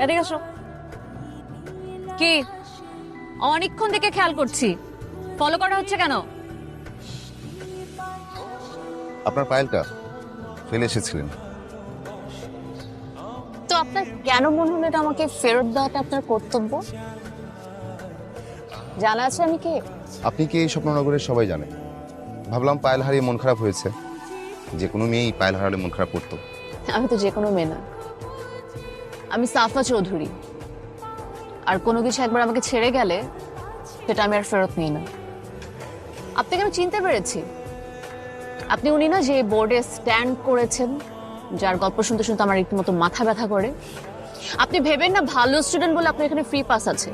এদিকে আসো। কি অনেকক্ষণ থেকে খেয়াল করছি, ফলো করা হচ্ছে কেন? আপনার ফাইলটা ফেলে এসেছিলেন। তো আপনার কেন মনে হলো এটা আমাকে ফেরত দেওয়াটা আপনার কর্তব্য? জানা আছে আমি কে? আপনি কি এই স্বপ্ননগরের সবাই জানেন। ভাবলাম পায়েল হারিয়ে মন খারাপ হয়েছে, যে কোনো মেয়েই পায়েল হারালে মন খারাপ করতো। আমি তো যে কোনো মেয়ে না, আমি সাফা চৌধুরী। আর কোনো কিছু একবার আমাকে ছেড়ে গেলে সেটা আমি আর ফেরত নিই না। আপনাকে আমি চিনতে পেরেছি, আপনি উনি না যে বোর্ডে স্ট্যান্ড করেছেন, যার গল্প শুনতে শুনতে আমার রীতিমতো মাথা ব্যথা করে। আপনি ভেবেন না ভালো স্টুডেন্ট বলে আপনার এখানে ফ্রি পাস আছে।